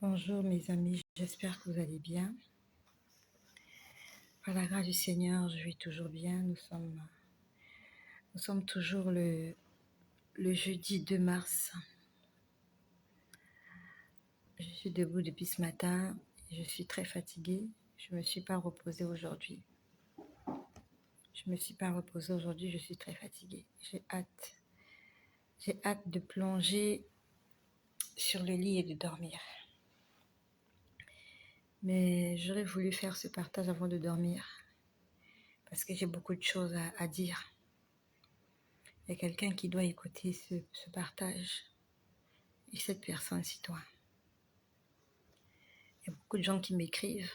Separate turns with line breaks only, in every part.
Bonjour mes amis, j'espère que vous allez bien. Par la grâce du Seigneur, je vais toujours bien. Nous sommes toujours le jeudi 2 mars. Je suis debout depuis ce matin. Je suis très fatiguée. Je ne me suis pas reposée aujourd'hui. Je suis très fatiguée. J'ai hâte de plonger sur le lit et de dormir. Mais j'aurais voulu faire ce partage avant de dormir parce que j'ai beaucoup de choses à dire. Il y a quelqu'un qui doit écouter ce partage. Et cette personne, c'est toi. Il y a beaucoup de gens qui m'écrivent.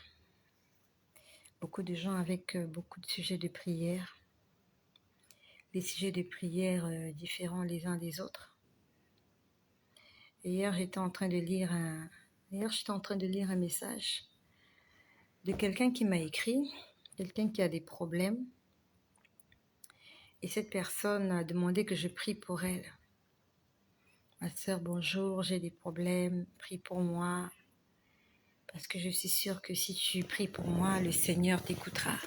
Beaucoup de gens avec beaucoup de sujets de prière. Des sujets de prière différents les uns des autres. Et hier, j'étais en train de lire un message de quelqu'un qui m'a écrit, quelqu'un qui a des problèmes. Et cette personne a demandé que je prie pour elle. Ma sœur, bonjour, j'ai des problèmes, prie pour moi. Parce que je suis sûre que si tu pries pour moi, le Seigneur t'écoutera.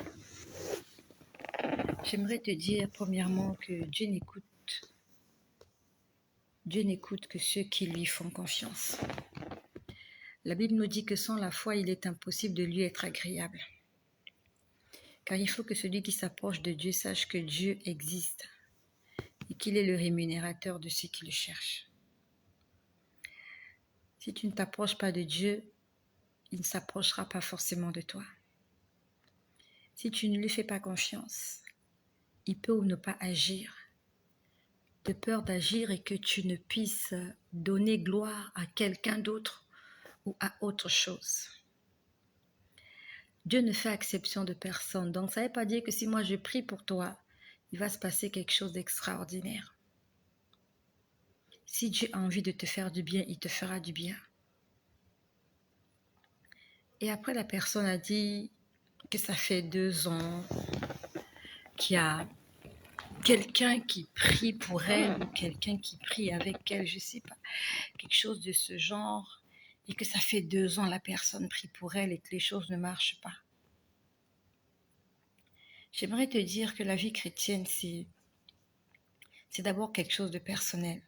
J'aimerais te dire premièrement que Dieu n'écoute que ceux qui lui font confiance. La Bible nous dit que sans la foi, il est impossible de lui être agréable. Car il faut que celui qui s'approche de Dieu sache que Dieu existe et qu'il est le rémunérateur de ceux qui le cherchent. Si tu ne t'approches pas de Dieu, il ne s'approchera pas forcément de toi. Si tu ne lui fais pas confiance, il peut ou ne pas agir, de peur d'agir et que tu ne puisses donner gloire à quelqu'un d'autre ou à autre chose. Dieu ne fait exception de personne. Donc, ça ne veut pas dire que si moi je prie pour toi, il va se passer quelque chose d'extraordinaire. Si Dieu a envie de te faire du bien, il te fera du bien. Et après, la personne a dit que ça fait 2 ans qu'il y a quelqu'un qui prie pour elle ou quelqu'un qui prie avec elle, je ne sais pas, quelque chose de ce genre, et que ça fait 2 ans la personne prie pour elle et que les choses ne marchent pas. J'aimerais te dire que la vie chrétienne, c'est d'abord quelque chose de personnel.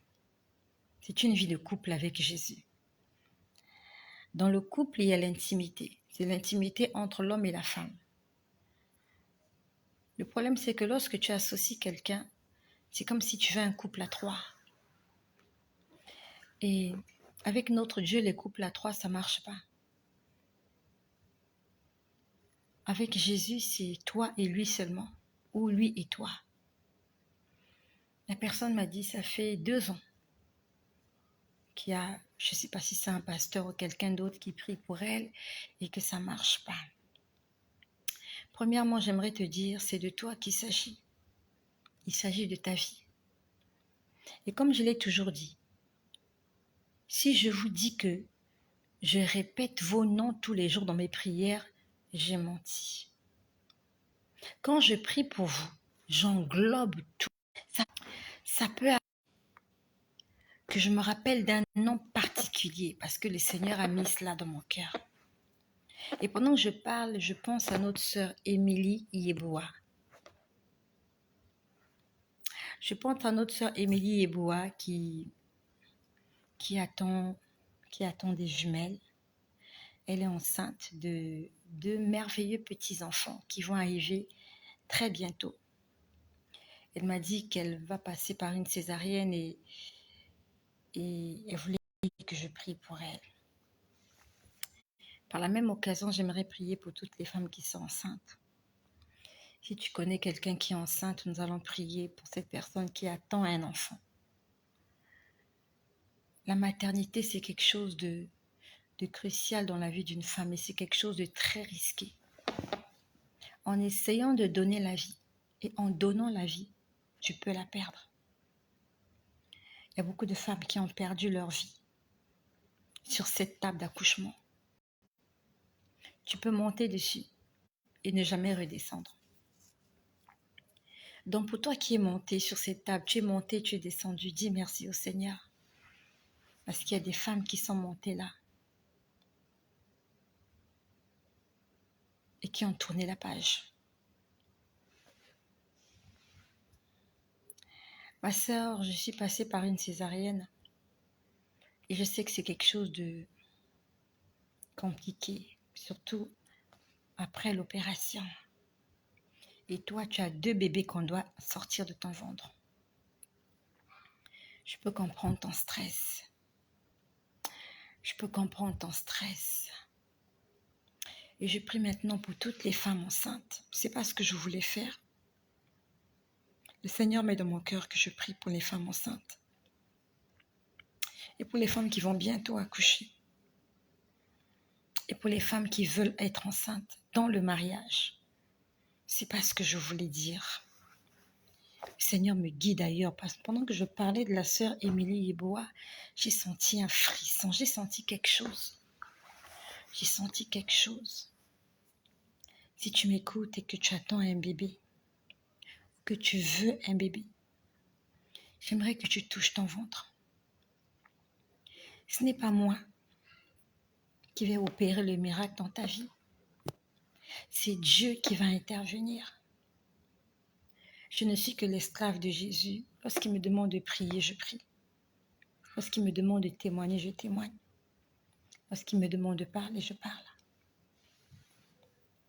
C'est une vie de couple avec Jésus. Dans le couple, il y a l'intimité. C'est l'intimité entre l'homme et la femme. Le problème, c'est que lorsque tu associes quelqu'un, c'est comme si tu veux un couple à 3. Et avec notre Dieu, les couples à 3, ça ne marche pas. Avec Jésus, c'est toi et lui seulement, ou lui et toi. La personne m'a dit, ça fait 2 ans qu'il y a, je ne sais pas si c'est un pasteur ou quelqu'un d'autre qui prie pour elle et que ça ne marche pas. Premièrement, j'aimerais te dire, c'est de toi qu'il s'agit. Il s'agit de ta vie. Et comme je l'ai toujours dit, si je vous dis que je répète vos noms tous les jours dans mes prières, j'ai menti. Quand je prie pour vous, j'englobe tout. Ça peut arriver que je me rappelle d'un nom particulier parce que le Seigneur a mis cela dans mon cœur. Et pendant que je parle, je pense à notre sœur Émilie Yeboah. Je pense à notre sœur Émilie Yeboah qui attend des jumelles. Elle est enceinte de 2 merveilleux petits-enfants qui vont arriver très bientôt. Elle m'a dit qu'elle va passer par une césarienne et elle voulait que je prie pour elle. Par la même occasion, j'aimerais prier pour toutes les femmes qui sont enceintes. Si tu connais quelqu'un qui est enceinte, nous allons prier pour cette personne qui attend un enfant. La maternité, c'est quelque chose de crucial dans la vie d'une femme et c'est quelque chose de très risqué. En essayant de donner la vie et en donnant la vie, tu peux la perdre. Il y a beaucoup de femmes qui ont perdu leur vie sur cette table d'accouchement. Tu peux monter dessus et ne jamais redescendre. Donc pour toi qui es monté sur cette table, tu es monté, tu es descendu, dis merci au Seigneur. Parce qu'il y a des femmes qui sont montées là. et qui ont tourné la page. Ma sœur, je suis passée par une césarienne et je sais que c'est quelque chose de compliqué, surtout après l'opération. Et toi, tu as 2 bébés qu'on doit sortir de ton ventre. Je peux comprendre ton stress. Je peux comprendre ton stress. Et je prie maintenant pour toutes les femmes enceintes. C'est pas ce que je voulais faire. Le Seigneur met dans mon cœur que je prie pour les femmes enceintes. Et pour les femmes qui vont bientôt accoucher. Et pour les femmes qui veulent être enceintes dans le mariage. C'est pas ce que je voulais dire. Le Seigneur me guide ailleurs. Parce que pendant que je parlais de la sœur Émilie Yeboah, j'ai senti un frisson. J'ai senti quelque chose. J'ai senti quelque chose. Si tu m'écoutes et que tu attends un bébé, que tu veux un bébé, j'aimerais que tu touches ton ventre. Ce n'est pas moi qui vais opérer le miracle dans ta vie. C'est Dieu qui va intervenir. Je ne suis que l'esclave de Jésus. Lorsqu'il me demande de prier, je prie. Lorsqu'il me demande de témoigner, je témoigne. Lorsqu'il me demande de parler, je parle.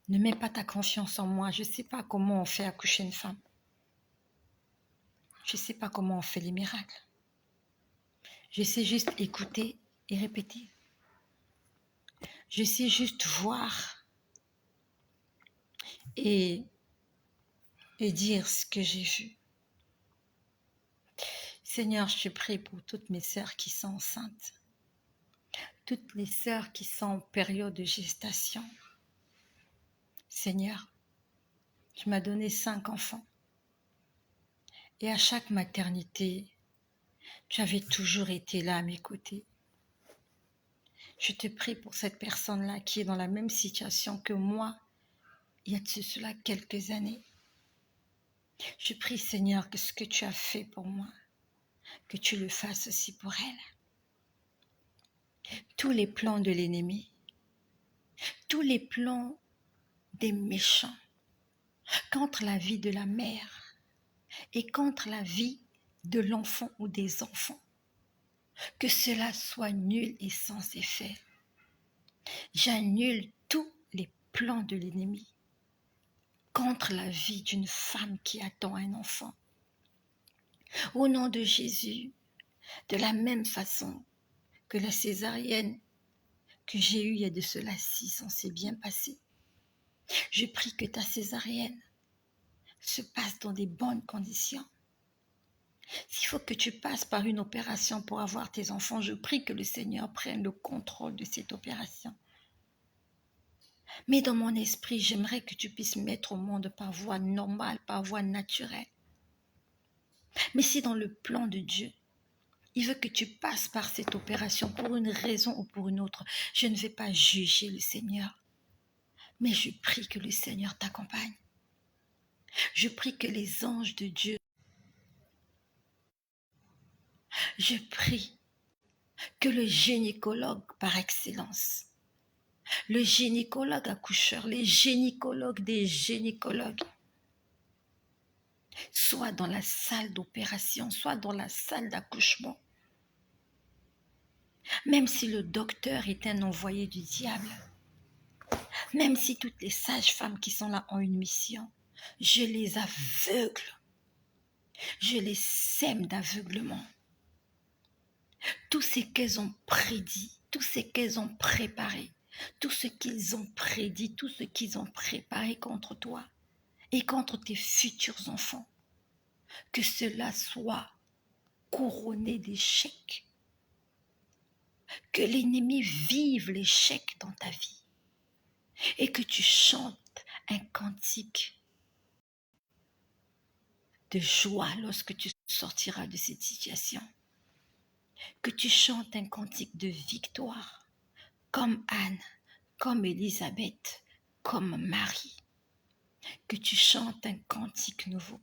Ne mets pas ta confiance en moi. Je ne sais pas comment on fait accoucher une femme. Je ne sais pas comment on fait les miracles. Je sais juste écouter et répéter. Je sais juste voir et dire ce que j'ai vu. Seigneur, je te prie pour toutes mes sœurs qui sont enceintes, toutes les sœurs qui sont en période de gestation. Seigneur, tu m'as donné 5 enfants et à chaque maternité, tu avais toujours été là à mes côtés. Je te prie pour cette personne-là qui est dans la même situation que moi, il y a de cela quelques années. Je prie, Seigneur, que ce que tu as fait pour moi, que tu le fasses aussi pour elle. Tous les plans de l'ennemi, tous les plans des méchants contre la vie de la mère et contre la vie de l'enfant ou des enfants, que cela soit nul et sans effet. J'annule tous les plans de l'ennemi contre la vie d'une femme qui attend un enfant. Au nom de Jésus, de la même façon que la césarienne que j'ai eue il y a de cela 6 ans s'est bien passée, je prie que ta césarienne se passe dans des bonnes conditions. S'il faut que tu passes par une opération pour avoir tes enfants, je prie que le Seigneur prenne le contrôle de cette opération. Mais dans mon esprit, j'aimerais que tu puisses mettre au monde par voie normale, par voie naturelle. Mais si dans le plan de Dieu, il veut que tu passes par cette opération pour une raison ou pour une autre, je ne vais pas juger le Seigneur. Mais je prie que le Seigneur t'accompagne. Je prie que les anges de Dieu, je prie que le gynécologue par excellence, le gynécologue accoucheur, les gynécologues des gynécologues, soit dans la salle d'opération, soit dans la salle d'accouchement. Même si le docteur est un envoyé du diable, même si toutes les sages-femmes qui sont là ont une mission, je les aveugle, je les sème d'aveuglement. Tout ce qu'elles ont prédit, tout ce qu'elles ont préparé, tout ce qu'ils ont prédit, tout ce qu'ils ont préparé contre toi et contre tes futurs enfants, que cela soit couronné d'échecs, que l'ennemi vive l'échec dans ta vie et que tu chantes un cantique de joie lorsque tu sortiras de cette situation, que tu chantes un cantique de victoire comme Anne, comme Élisabeth, comme Marie, que tu chantes un cantique nouveau,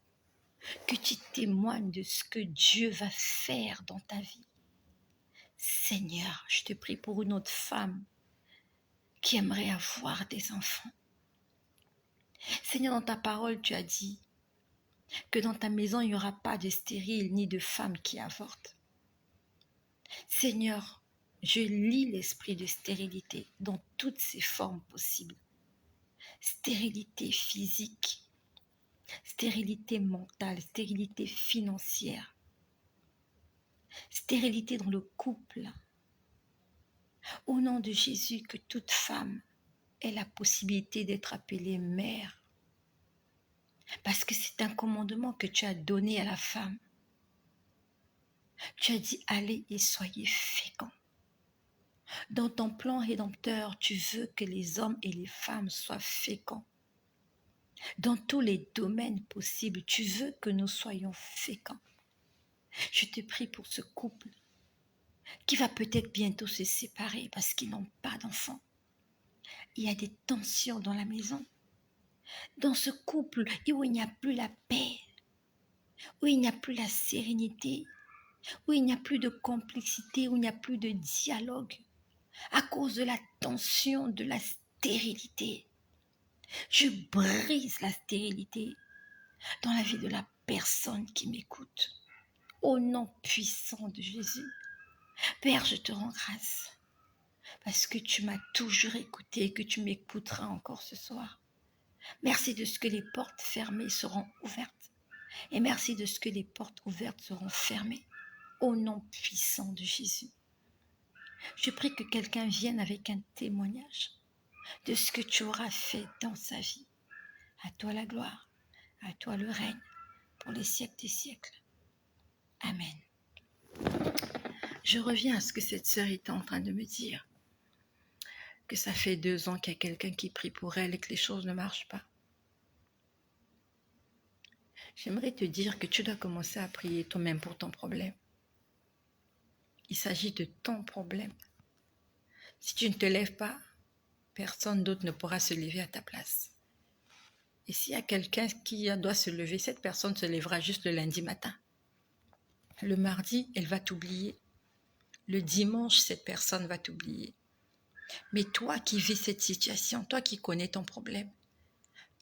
que tu témoignes de ce que Dieu va faire dans ta vie. Seigneur, je te prie pour une autre femme qui aimerait avoir des enfants. Seigneur, dans ta parole, tu as dit que dans ta maison, il n'y aura pas de stérile ni de femme qui avorte. Seigneur, je lis l'esprit de stérilité dans toutes ses formes possibles. Stérilité physique, stérilité mentale, stérilité financière, stérilité dans le couple. Au nom de Jésus, que toute femme ait la possibilité d'être appelée mère. Parce que c'est un commandement que tu as donné à la femme. Tu as dit, allez et soyez féconds. Dans ton plan rédempteur, tu veux que les hommes et les femmes soient féconds. Dans tous les domaines possibles, tu veux que nous soyons féconds. Je te prie pour ce couple qui va peut-être bientôt se séparer parce qu'ils n'ont pas d'enfants. Il y a des tensions dans la maison. Dans ce couple où il n'y a plus la paix, où il n'y a plus la sérénité, où il n'y a plus de complexité, où il n'y a plus de dialogue, à cause de la tension, de la stérilité. Je brise la stérilité dans la vie de la personne qui m'écoute. Au nom puissant de Jésus, Père, je te rends grâce parce que tu m'as toujours écouté et que tu m'écouteras encore ce soir. Merci de ce que les portes fermées seront ouvertes et merci de ce que les portes ouvertes seront fermées. Au nom puissant de Jésus, je prie que quelqu'un vienne avec un témoignage de ce que tu auras fait dans sa vie. À toi la gloire, à toi le règne, pour les siècles des siècles. Amen. Je reviens à ce que cette sœur était en train de me dire, que ça fait 2 ans qu'il y a quelqu'un qui prie pour elle et que les choses ne marchent pas. J'aimerais te dire que tu dois commencer à prier toi-même pour ton problème. Il s'agit de ton problème. Si tu ne te lèves pas, personne d'autre ne pourra se lever à ta place. Et s'il y a quelqu'un qui doit se lever, cette personne se lèvera juste le lundi matin. Le mardi, elle va t'oublier. Le dimanche, cette personne va t'oublier. Mais toi qui vis cette situation, toi qui connais ton problème,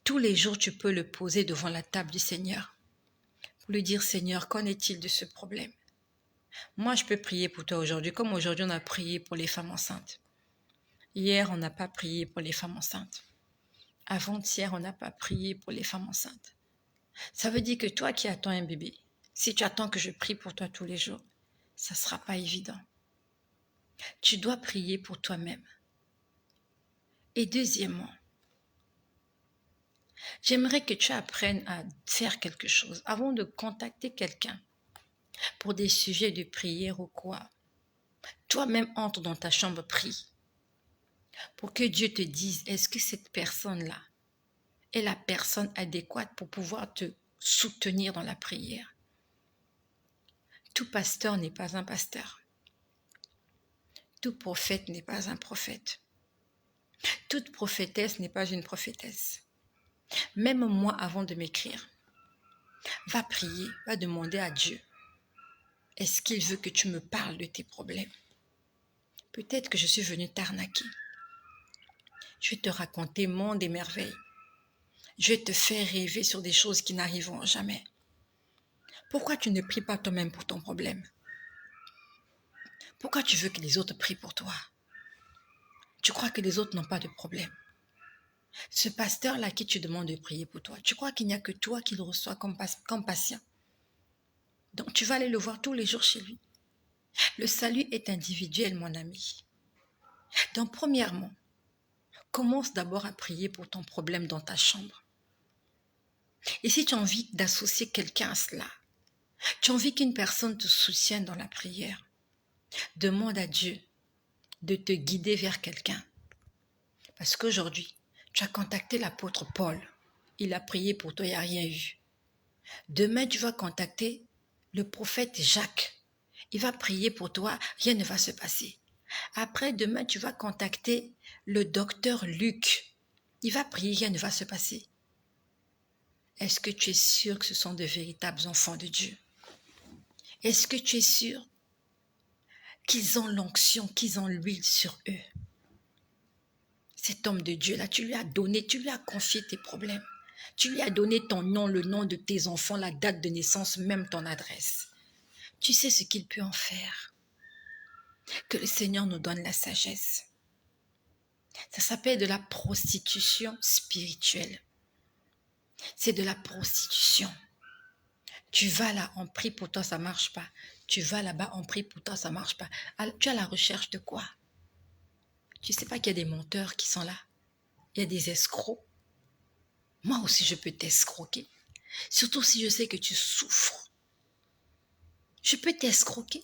tous les jours, tu peux le poser devant la table du Seigneur. Pour lui dire, Seigneur, qu'en est-il de ce problème? Moi, je peux prier pour toi aujourd'hui, comme aujourd'hui on a prié pour les femmes enceintes. Hier, on n'a pas prié pour les femmes enceintes. Avant-hier, on n'a pas prié pour les femmes enceintes. Ça veut dire que toi qui attends un bébé, si tu attends que je prie pour toi tous les jours, ça ne sera pas évident. Tu dois prier pour toi-même. Et deuxièmement, j'aimerais que tu apprennes à faire quelque chose avant de contacter quelqu'un pour des sujets de prière ou quoi. Toi-même, entre dans ta chambre, prie pour que Dieu te dise, est-ce que cette personne-là est la personne adéquate pour pouvoir te soutenir dans la prière? Tout pasteur n'est pas un pasteur. Tout prophète n'est pas un prophète. Toute prophétesse n'est pas une prophétesse. Même moi, avant de m'écrire, va prier, va demander à Dieu, est-ce qu'il veut que tu me parles de tes problèmes? Peut-être que je suis venue t'arnaquer. Je vais te raconter monde et merveilles. Je vais te faire rêver sur des choses qui n'arriveront jamais. Pourquoi tu ne pries pas toi-même pour ton problème? Pourquoi tu veux que les autres prient pour toi? Tu crois que les autres n'ont pas de problème? Ce pasteur-là à qui tu demandes de prier pour toi, tu crois qu'il n'y a que toi qui le reçois comme patient? Donc tu vas aller le voir tous les jours chez lui. Le salut est individuel, mon ami. Donc premièrement, commence d'abord à prier pour ton problème dans ta chambre. Et si tu as envie d'associer quelqu'un à cela, tu as envie qu'une personne te soutienne dans la prière, demande à Dieu de te guider vers quelqu'un. Parce qu'aujourd'hui, tu as contacté l'apôtre Paul. Il a prié pour toi, il n'y a rien eu. Demain, tu vas contacter le prophète Jacques. Il va prier pour toi, rien ne va se passer. Après, demain, tu vas contacter le docteur Luc. Il va prier, rien ne va se passer. Est-ce que tu es sûr que ce sont de véritables enfants de Dieu? Est-ce que tu es sûr qu'ils ont l'onction, qu'ils ont l'huile sur eux?
Cet homme de Dieu-là, tu lui as donné, tu lui as confié tes problèmes. Tu lui as donné ton nom, le nom de tes enfants, la date de naissance, même ton adresse. Tu sais ce qu'il peut en faire. Que le Seigneur nous donne la sagesse. Ça s'appelle de la prostitution spirituelle. C'est de la prostitution. Tu vas là, on prie pour toi, ça ne marche pas. Tu vas là-bas, on prie pour toi, ça ne marche pas. Alors, tu as la recherche de quoi? Tu ne sais pas qu'il y a des menteurs qui sont là. Il y a des escrocs. Moi aussi, je peux t'escroquer. Surtout si je sais que tu souffres. Je peux t'escroquer.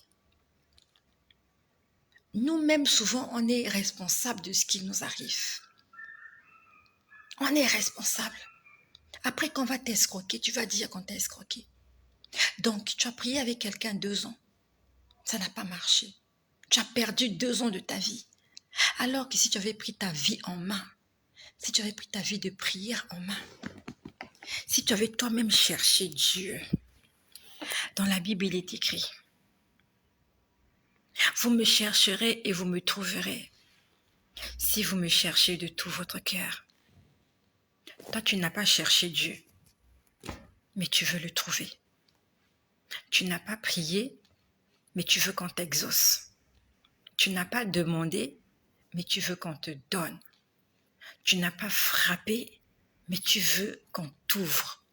Nous-mêmes, souvent, on est responsable de ce qui nous arrive. On est responsable. Après qu'on va t'escroquer, tu vas dire qu'on t'a escroqué. Donc, tu as prié avec quelqu'un 2 ans. Ça n'a pas marché. Tu as perdu 2 ans de ta vie. Alors que si tu avais pris ta vie en main, si tu avais pris ta vie de prière en main, si tu avais toi-même cherché Dieu, dans la Bible, il est écrit, vous me chercherez et vous me trouverez, si vous me cherchez de tout votre cœur. Toi, tu n'as pas cherché Dieu, mais tu veux le trouver. Tu n'as pas prié, mais tu veux qu'on t'exauce. Tu n'as pas demandé, mais tu veux qu'on te donne. Tu n'as pas frappé, mais tu veux qu'on t'ouvre.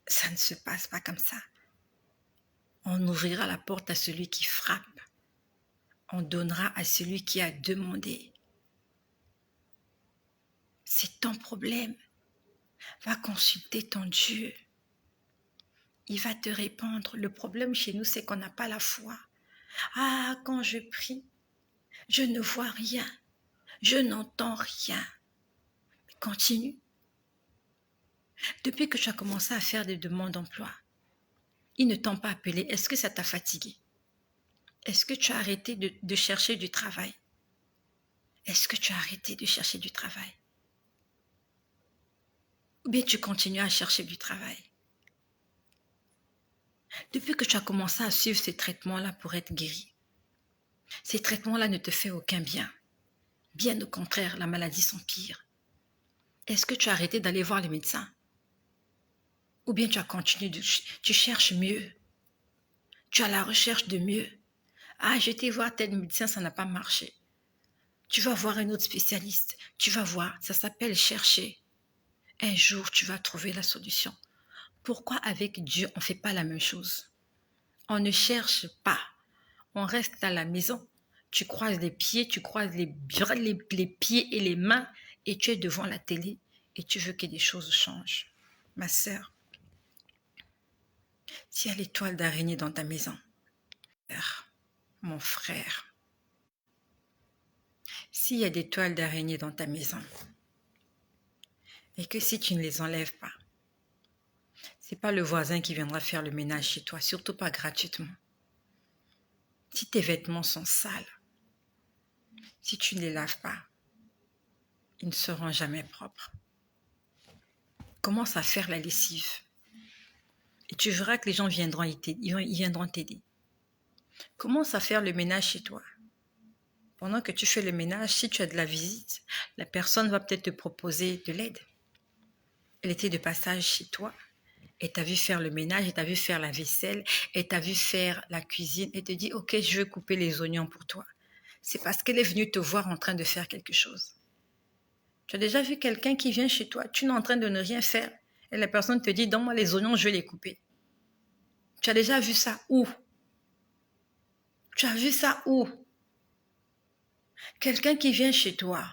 Ça ne se passe pas comme ça. On ouvrira la porte à celui qui frappe. On donnera à celui qui a demandé. C'est ton problème. Va consulter ton Dieu. Il va te répondre. Le problème chez nous, c'est qu'on n'a pas la foi. Ah, quand je prie, je ne vois rien. Je n'entends rien. Mais continue. Depuis que tu as commencé à faire des demandes d'emploi, ils ne t'ont pas appelé. Est-ce que ça t'a fatigué? Est-ce que tu as arrêté de chercher du travail? Est-ce que tu as arrêté de chercher du travail? Ou bien tu continues à chercher du travail? Depuis que tu as commencé à suivre ces traitements-là pour être guéri, ces traitements-là ne te font aucun bien. Bien au contraire, la maladie s'empire. Est-ce que tu as arrêté d'aller voir les médecins? Ou bien tu as continué, tu cherches mieux. Tu as la recherche de mieux. Ah, j'ai été voir tel médecin, ça n'a pas marché. Tu vas voir un autre spécialiste. Tu vas voir, ça s'appelle chercher. Un jour, tu vas trouver la solution. Pourquoi avec Dieu, on ne fait pas la même chose? On ne cherche pas. On reste à la maison. Tu croises les pieds, tu croises les pieds et les mains et tu es devant la télé et tu veux que des choses changent. Ma sœur, s'il y a l'étoile d'araignée dans ta maison, mon frère, s'il y a des toiles d'araignée dans ta maison et que si tu ne les enlèves pas, c'est pas le voisin qui viendra faire le ménage chez toi, surtout pas gratuitement. Si tes vêtements sont sales, si tu ne les laves pas, ils ne seront jamais propres. Commence à faire la lessive. Et tu verras que les gens viendront t'aider. Commence à faire le ménage chez toi. Pendant que tu fais le ménage, si tu as de la visite, la personne va peut-être te proposer de l'aide. Elle était de passage chez toi. Elle t'a vu faire le ménage, elle t'a vu faire la vaisselle, elle t'a vu faire la cuisine et te dit « Ok, je vais couper les oignons pour toi ». C'est parce qu'elle est venue te voir en train de faire quelque chose. Tu as déjà vu quelqu'un qui vient chez toi, tu es en train de ne rien faire et la personne te dit « Donne-moi les oignons, je vais les couper ». Tu as déjà vu ça où? Tu as vu ça où? Quelqu'un qui vient chez toi,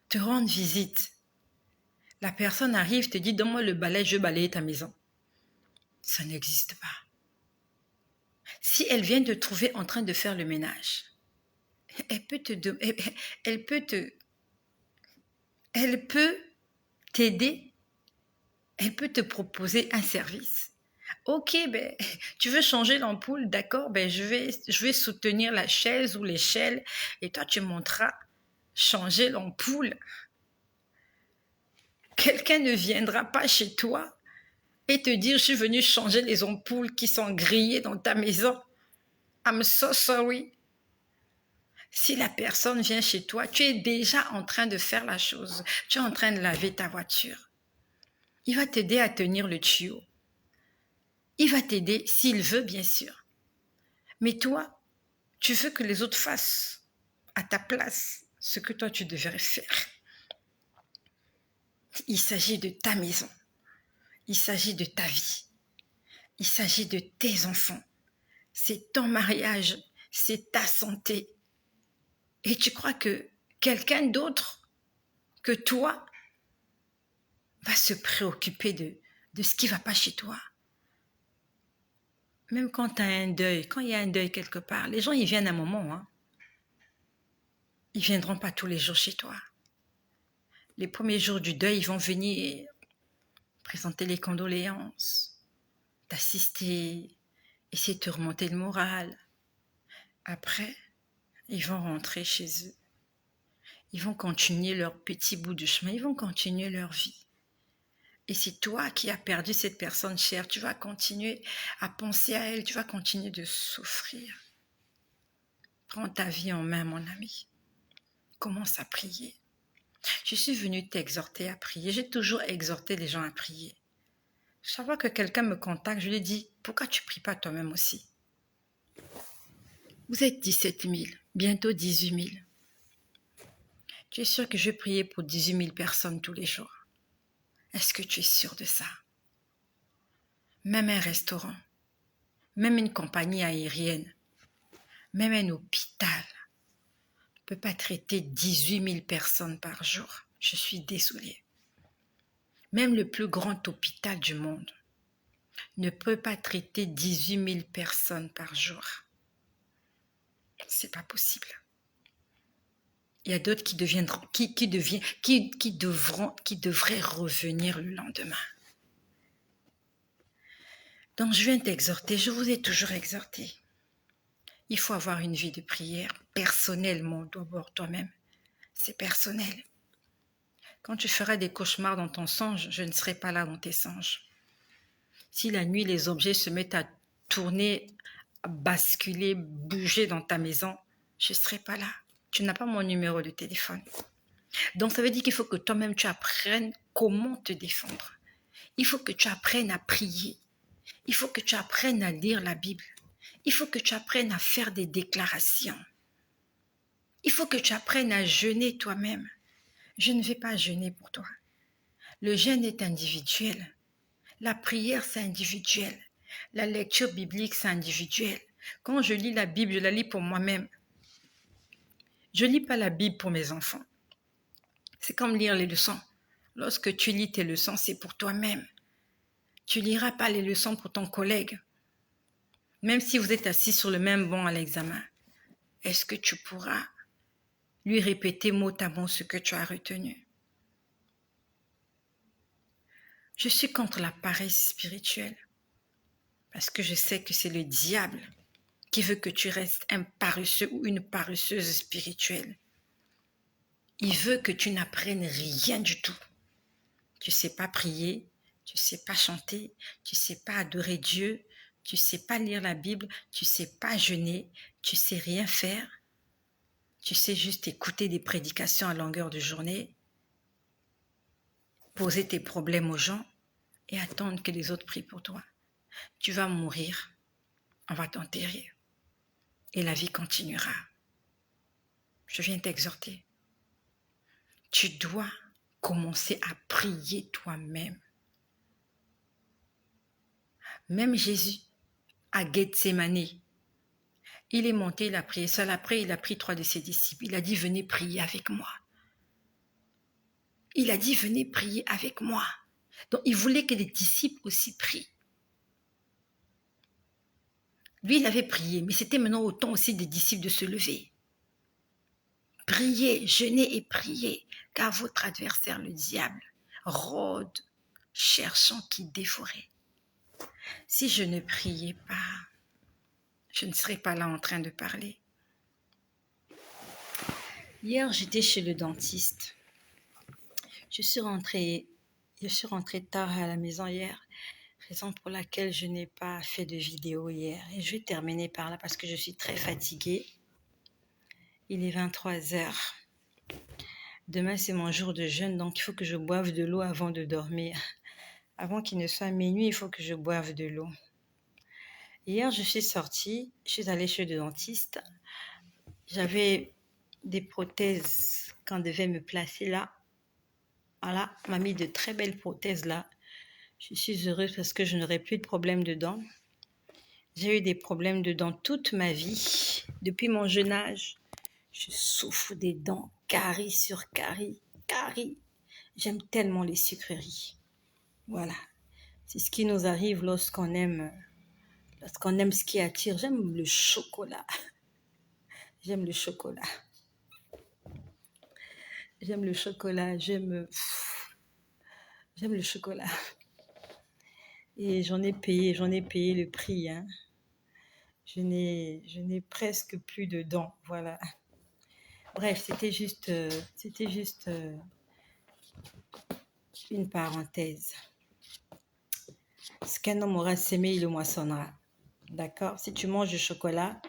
te rendre visite. La personne arrive, te dit « Donne-moi le balai, je vais balayer ta maison ». Ça n'existe pas. Si elle vient te trouver en train de faire le ménage, elle peut t'aider, elle peut te proposer un service. Ok, ben, tu veux changer l'ampoule, d'accord, ben, je vais soutenir la chaise ou l'échelle et toi, tu monteras changer l'ampoule. Quelqu'un ne viendra pas chez toi et te dire, je suis venu changer les ampoules qui sont grillées dans ta maison. I'm so sorry. Si la personne vient chez toi, tu es déjà en train de faire la chose. Tu es en train de laver ta voiture. Il va t'aider à tenir le tuyau. Il va t'aider s'il veut, bien sûr. Mais toi, tu veux que les autres fassent à ta place ce que toi tu devrais faire. Il s'agit de ta maison. Il s'agit de ta vie. Il s'agit de tes enfants. C'est ton mariage. C'est ta santé. Et tu crois que quelqu'un d'autre que toi va se préoccuper de ce qui ne va pas chez toi. Même quand tu as un deuil, quand il y a un deuil quelque part, les gens, ils viennent un moment. Hein. Ils ne viendront pas tous les jours chez toi. Les premiers jours du deuil, ils vont venir présenter les condoléances, t'assister, essayer de te remonter le moral. Après, ils vont rentrer chez eux. Ils vont continuer leur petit bout de chemin, ils vont continuer leur vie. Et c'est toi qui as perdu cette personne chère, tu vas continuer à penser à elle, tu vas continuer de souffrir. Prends ta vie en main, mon ami. Commence à prier. Je suis venue t'exhorter à prier. J'ai toujours exhorté les gens à prier. Chaque fois que quelqu'un me contacte, je lui dis, pourquoi tu ne pries pas toi-même aussi? Vous êtes 17 000, bientôt 18 000. Tu es sûr que je vais prier pour 18 000 personnes tous les jours? Est-ce que tu es sûr de ça? Même un restaurant, même une compagnie aérienne, même un hôpital ne peut pas traiter 18 000 personnes par jour. Je suis désolée. Même le plus grand hôpital du monde ne peut pas traiter 18 000 personnes par jour. C'est pas possible. Il y a d'autres qui devraient revenir le lendemain. Donc je viens t'exhorter, je vous ai toujours exhorté. Il faut avoir une vie de prière personnellement, d'abord toi-même. C'est personnel. Quand tu feras des cauchemars dans ton songe, je ne serai pas là dans tes songes. Si la nuit, les objets se mettent à tourner, à basculer, bouger dans ta maison, je ne serai pas là. Tu n'as pas mon numéro de téléphone. Donc ça veut dire qu'il faut que toi-même tu apprennes comment te défendre. Il faut que tu apprennes à prier. Il faut que tu apprennes à lire la Bible. Il faut que tu apprennes à faire des déclarations. Il faut que tu apprennes à jeûner toi-même. Je ne vais pas jeûner pour toi. Le jeûne est individuel. La prière, c'est individuel. La lecture biblique, c'est individuel. Quand je lis la Bible, je la lis pour moi-même. Je ne lis pas la Bible pour mes enfants. C'est comme lire les leçons. Lorsque tu lis tes leçons, c'est pour toi-même. Tu ne liras pas les leçons pour ton collègue. Même si vous êtes assis sur le même banc à l'examen, est-ce que tu pourras lui répéter mot à mot ce que tu as retenu? Je suis contre la paresse spirituelle parce que je sais que c'est le diable qui veut que tu restes un paresseux ou une paresseuse spirituelle. Il veut que tu n'apprennes rien du tout. Tu ne sais pas prier, tu ne sais pas chanter, tu ne sais pas adorer Dieu, tu ne sais pas lire la Bible, tu ne sais pas jeûner, tu ne sais rien faire. Tu sais juste écouter des prédications à longueur de journée, poser tes problèmes aux gens et attendre que les autres prient pour toi. Tu vas mourir, on va t'enterrer et la vie continuera. Je viens t'exhorter. Tu dois commencer à prier toi-même. Même Jésus, à Gethsémani, il est monté, il a prié seul. Après, il a pris 3 de ses disciples. Il a dit, venez prier avec moi. Il a dit, venez prier avec moi. Donc, il voulait que les disciples aussi prient. Lui, il avait prié, mais c'était maintenant au temps aussi des disciples de se lever. Priez, jeûnez et priez, car votre adversaire, le diable, rôde, cherchant qui dévorer. Si je ne priais pas, je ne serais pas là en train de parler. Hier, j'étais chez le dentiste. Je suis rentrée tard à la maison hier, raison pour laquelle je n'ai pas fait de vidéo hier. Et je vais terminer par là parce que je suis très fatiguée.
Il est 23 heures. Demain, c'est mon jour de jeûne, donc il faut que je boive de l'eau avant de dormir. Avant qu'il ne soit minuit, il faut que je boive de l'eau. Hier, je suis sortie, je suis allée chez le dentiste. J'avais des prothèses qu'on devait me placer là. Voilà, on m'a mis de très belles prothèses là. Je suis heureuse parce que je n'aurai plus de problème de dents. J'ai eu des problèmes de dents toute ma vie. Depuis mon jeune âge, je souffre des dents, caries sur caries, caries. J'aime tellement les sucreries. Voilà. C'est ce qui nous arrive lorsqu'on aime ce qui attire. J'aime le chocolat. J'aime le chocolat. J'aime le chocolat. J'aime le chocolat. Et j'en ai payé le prix. Hein. Je n'ai presque plus de dents. Voilà. Bref, c'était juste une parenthèse. Ce qu'un homme aura sémé, il le moissonnera. D'accord? Si tu manges du chocolat,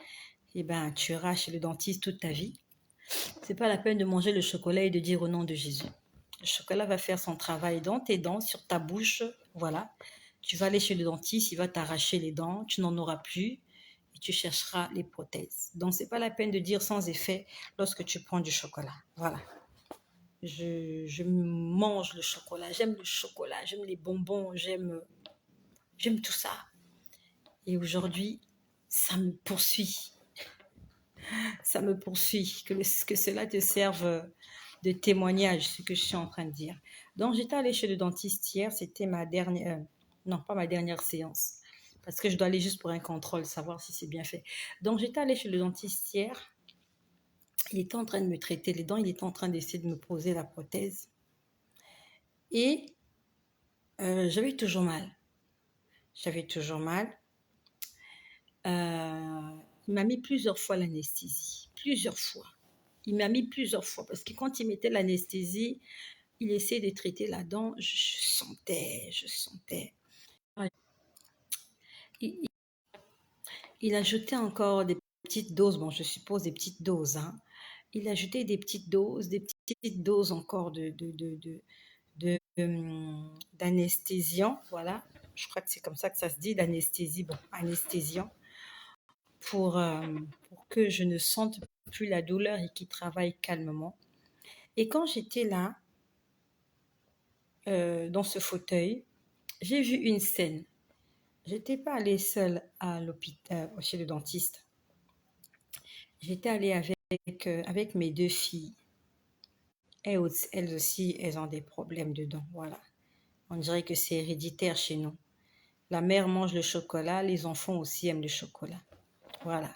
eh ben, tu iras chez le dentiste toute ta vie. C'est pas la peine de manger le chocolat et de dire au nom de Jésus. Le chocolat va faire son travail dans tes dents, sur ta bouche. Voilà. Tu vas aller chez le dentiste, il va t'arracher les dents, tu n'en auras plus et tu chercheras les prothèses. Donc, c'est pas la peine de dire sans effet lorsque tu prends du chocolat. Voilà. Je mange le chocolat, j'aime le chocolat, j'aime les bonbons, j'aime tout ça. Et aujourd'hui, ça me poursuit. Ça me poursuit. Que cela te serve de témoignage, ce que je suis en train de dire. Donc, j'étais allée chez le dentiste hier. C'était ma dernière... non, pas ma dernière séance. Parce que je dois aller juste pour un contrôle, savoir si c'est bien fait. Donc, j'étais allée chez le dentiste hier. Il était en train de me traiter les dents. Il était en train d'essayer de me poser la prothèse. Et j'avais toujours mal. J'avais toujours mal. Il m'a mis plusieurs fois l'anesthésie. Plusieurs fois. Il m'a mis plusieurs fois parce que quand il mettait l'anesthésie, il essayait de traiter la dent. Je sentais. Il, il ajoutait encore des petites doses. Bon, je suppose des petites doses. Hein. Il ajoutait des petites doses encore d'anesthésiant. Voilà. Je crois que c'est comme ça que ça se dit, d'anesthésie. Bon, anesthésiant. Pour que je ne sente plus la douleur et qu'il travaille calmement. Et quand j'étais là, dans ce fauteuil, j'ai vu une scène. J'étais pas allée seule à l'hôpital, chez le dentiste. J'étais allée avec mes deux filles. Elles aussi, elles ont des problèmes de dents. Voilà. On dirait que c'est héréditaire chez nous. La mère mange le chocolat, les enfants aussi aiment le chocolat. Voilà.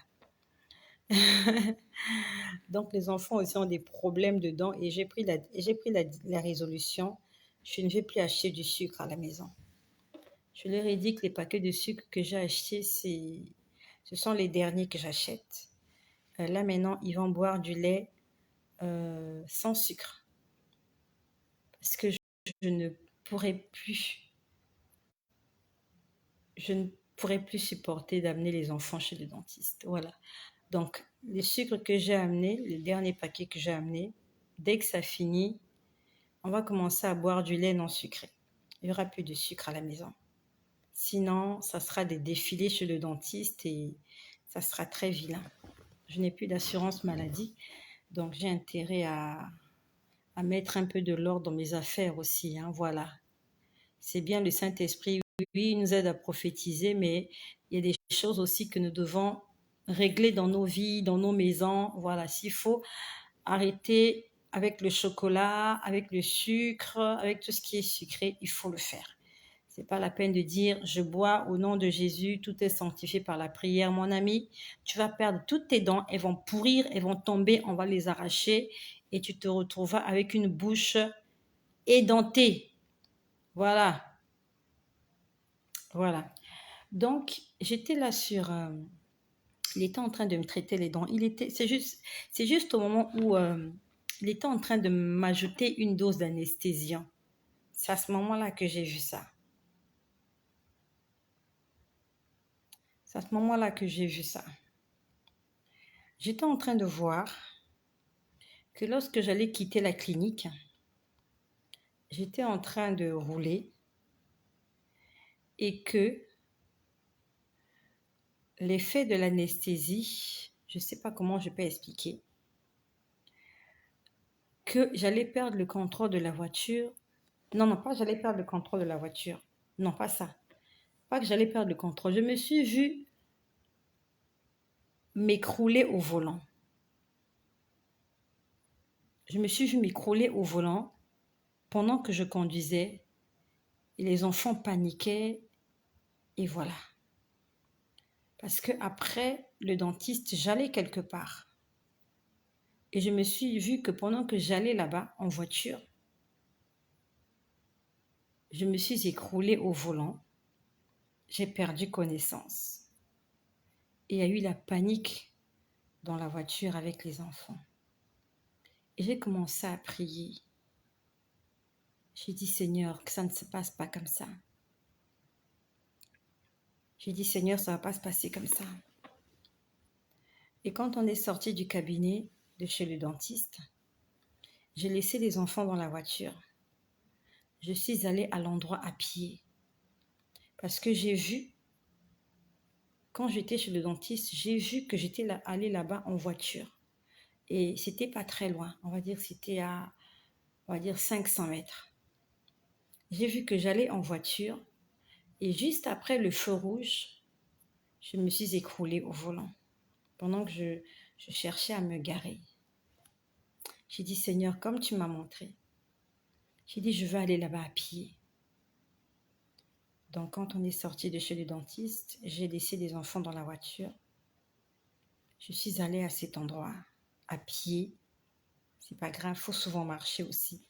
Donc, les enfants aussi ont des problèmes de dents et j'ai pris la résolution. Je ne vais plus acheter du sucre à la maison. Je leur ai dit que les paquets de sucre que j'ai achetés, ce sont les derniers que j'achète. Là, maintenant, ils vont boire du lait sans sucre. Parce que je ne pourrais plus. Je ne pourrais plus supporter d'amener les enfants chez le dentiste. Voilà. Donc, les sucres que j'ai amenés, les derniers paquets que j'ai amenés, dès que ça finit, on va commencer à boire du lait non sucré. Il n'y aura plus de sucre à la maison. Sinon, ça sera des défilés chez le dentiste et ça sera très vilain. Je n'ai plus d'assurance maladie, donc j'ai intérêt à mettre un peu de l'ordre dans mes affaires aussi. Hein, voilà. C'est bien le Saint-Esprit, oui, il nous aide à prophétiser, mais il y a des choses aussi que nous devons régler dans nos vies, dans nos maisons. Voilà, s'il faut arrêter avec le chocolat, avec le sucre, avec tout ce qui est sucré, il faut le faire. C'est pas la peine de dire je bois au nom de Jésus, tout est sanctifié par la prière. Mon ami, tu vas perdre toutes tes dents, elles vont pourrir, elles vont tomber, on va les arracher et tu te retrouveras avec une bouche édentée. Voilà. Voilà. Donc, j'étais là sur... il était en train de me traiter les dents. C'est juste au moment où il était en train de m'ajouter une dose d'anesthésiant. C'est à ce moment-là que j'ai vu ça. C'est à ce moment-là que j'ai vu ça. J'étais en train de voir que lorsque j'allais quitter la clinique, j'étais en train de rouler et que l'effet de l'anesthésie, je ne sais pas comment je peux expliquer, que j'allais perdre le contrôle de la voiture. Non, pas j'allais perdre le contrôle de la voiture. Non, pas ça. Pas que j'allais perdre le contrôle. Je me suis vue m'écrouler au volant. Je me suis vue m'écrouler au volant pendant que je conduisais et les enfants paniquaient et voilà. Parce que après le dentiste, j'allais quelque part. Et je me suis vue que pendant que j'allais là-bas en voiture, je me suis écroulée au volant. J'ai perdu connaissance. Et il y a eu la panique dans la voiture avec les enfants. Et j'ai commencé à prier. J'ai dit, Seigneur, que ça ne se passe pas comme ça. J'ai dit, Seigneur, ça ne va pas se passer comme ça. Et quand on est sorti du cabinet de chez le dentiste, j'ai laissé les enfants dans la voiture. Je suis allée à l'endroit à pied. Parce que j'ai vu, quand j'étais chez le dentiste, j'ai vu que j'étais allée là-bas en voiture. Et c'était pas très loin. On va dire c'était à 500 mètres. J'ai vu que j'allais en voiture. Et juste après le feu rouge, je me suis écroulée au volant. Pendant que je cherchais à me garer. J'ai dit, Seigneur, comme tu m'as montré, j'ai dit, je veux aller là-bas à pied. Donc, quand on est sorti de chez le dentiste, j'ai laissé les enfants dans la voiture. Je suis allée à cet endroit, à pied. C'est pas grave, il faut souvent marcher aussi.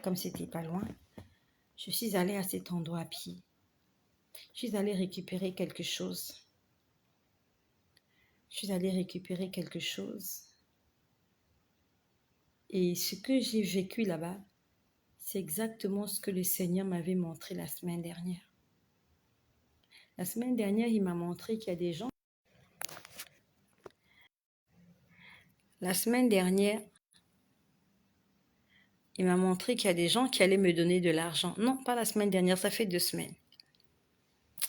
Comme c'était pas loin, je suis allée à cet endroit à pied. Je suis allée récupérer quelque chose. Et ce que j'ai vécu là-bas, c'est exactement ce que le Seigneur m'avait montré la semaine dernière. La semaine dernière, il m'a montré qu'il y a des gens. La semaine dernière, il m'a montré qu'il y a des gens qui allaient me donner de l'argent. Non, pas la semaine dernière, ça fait 2 semaines.